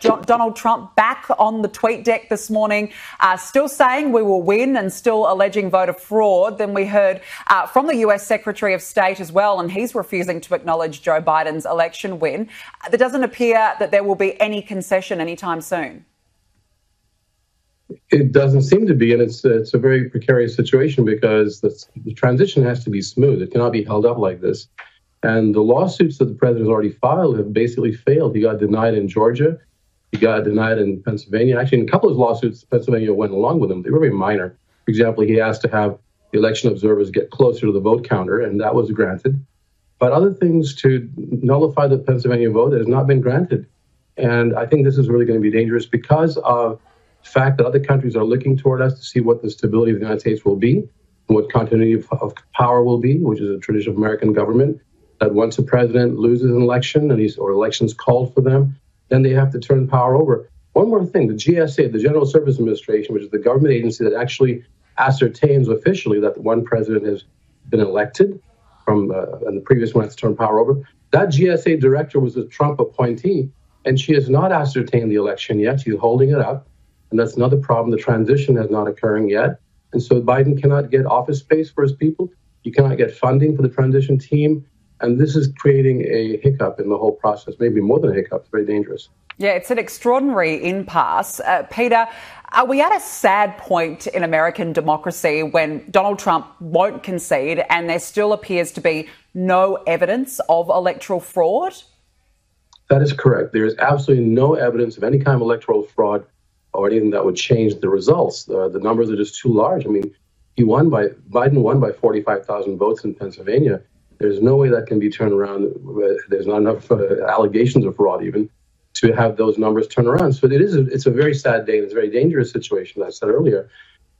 Donald Trump back on the tweet deck this morning, still saying we will win and still alleging voter fraud. Then we heard from the US Secretary of State as well, and he's refusing to acknowledge Joe Biden's election win. There doesn't appear that there will be any concession anytime soon. It doesn't seem to be, and it's a very precarious situation because the transition has to be smooth. It cannot be held up like this. And the lawsuits that the president has already filed have basically failed. He got denied in Georgia. He got denied in Pennsylvania. Actually, in a couple of lawsuits, Pennsylvania went along with them. They were very minor. For example, he asked to have the election observers get closer to the vote counter, and that was granted. But other things to nullify the Pennsylvania vote has not been granted. And I think this is really going to be dangerous because of the fact that other countries are looking toward us to see what the stability of the United States will be, and what continuity of power will be, which is a tradition of American government, that once a president loses an election or elections called for them, then they have to turn power over. One more thing, the GSA, the General Service Administration, which is the government agency that actually ascertains officially that one president has been elected from and the previous one has to turn power over, that GSA director was a Trump appointee, and she has not ascertained the election yet. She's holding it up. And that's another problem. The transition is not occurring yet. And so Biden cannot get office space for his people. You cannot get funding for the transition team. And this is creating a hiccup in the whole process, maybe more than a hiccup. It's very dangerous. Yeah, it's an extraordinary impasse. Peter, are we at a sad point in American democracy when Donald Trump won't concede and there still appears to be no evidence of electoral fraud? That is correct. There is absolutely no evidence of any kind of electoral fraud or anything that would change the results. The numbers are just too large. I mean, Biden won by 45,000 votes in Pennsylvania. There's no way that can be turned around. There's not enough allegations of fraud even to have those numbers turn around. So it's a very sad day, and it's a very dangerous situation, as I said earlier,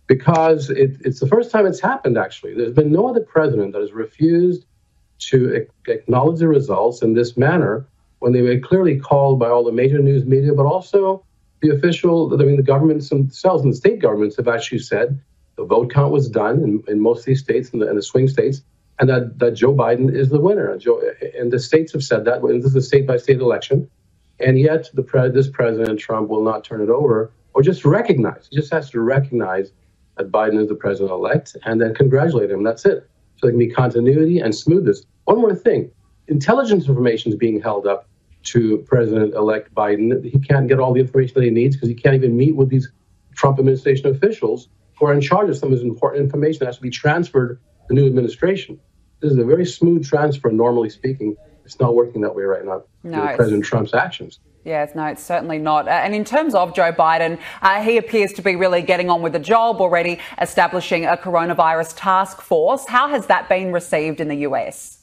because it's the first time it's happened, actually. There's been no other president that has refused to acknowledge the results in this manner when they were clearly called by all the major news media, but also the governments themselves and the state governments have actually said the vote count was done in most of these states and the swing states, and that Joe Biden is the winner. And the states have said that. This is a state-by-state election. And yet this President Trump will not turn it over or just recognize. He just has to recognize that Biden is the president-elect and then congratulate him. That's it. So there can be continuity and smoothness. One more thing. Intelligence information is being held up to President-elect Biden. He can't get all the information that he needs because he can't even meet with these Trump administration officials who are in charge of some of this important information that has to be transferred to the new administration. This is a very smooth transfer, normally speaking. It's not working that way right now with President Trump's actions. Yes, no, it's certainly not. And in terms of Joe Biden, he appears to be really getting on with the job, already establishing a coronavirus task force. How has that been received in the US?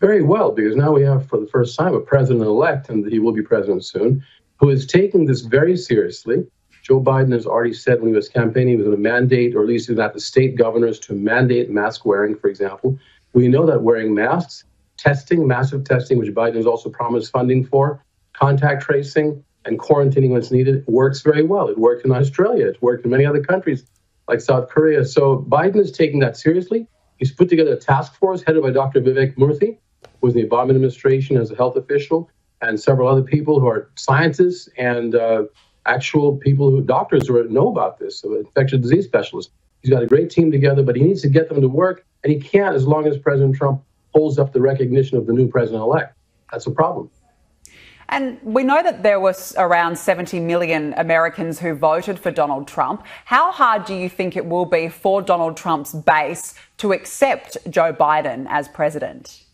Very well, because now we have, for the first time, a president-elect, and he will be president soon, who is taking this very seriously. Joe Biden has already said when he was campaigning, he was going to mandate, or at least he was at the state governors to mandate mask wearing, for example. We know that wearing masks, testing, massive testing, which Biden has also promised funding for, contact tracing, and quarantining when it's needed, works very well. It worked in Australia. It's worked in many other countries like South Korea. So Biden is taking that seriously. He's put together a task force headed by Dr. Vivek Murthy, who was in the Obama administration as a health official, and several other people who are scientists and actual people, doctors who know about this, so infectious disease specialists. He's got a great team together, but he needs to get them to work, and he can't as long as President Trump holds up the recognition of the new president-elect. That's a problem. And we know that there was around 70 million Americans who voted for Donald Trump. How hard do you think it will be for Donald Trump's base to accept Joe Biden as president?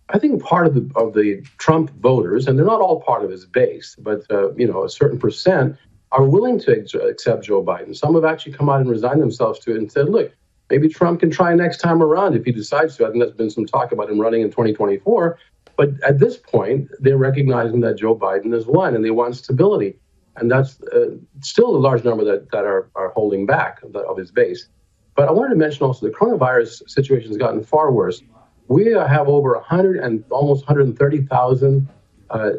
I think part of the Trump voters, and they're not all part of his base, but a certain percent are willing to accept Joe Biden. Some have actually come out and resigned themselves to it and said, look, maybe Trump can try next time around if he decides to. I think there's been some talk about him running in 2024. But at this point, they're recognizing that Joe Biden has won and they want stability. And that's still a large number that are holding back of his base. But I wanted to mention also the coronavirus situation has gotten far worse. We have over 100 and almost 130,000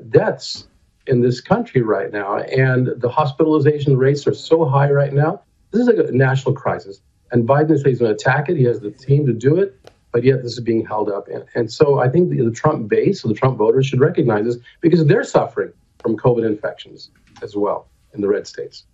deaths in this country right now. And the hospitalization rates are so high right now. This is like a national crisis. And Biden says he's going to attack it. He has the team to do it. but yet this is being held up. And so I think the Trump base, or the Trump voters, should recognize this because they're suffering from COVID infections as well in the red states.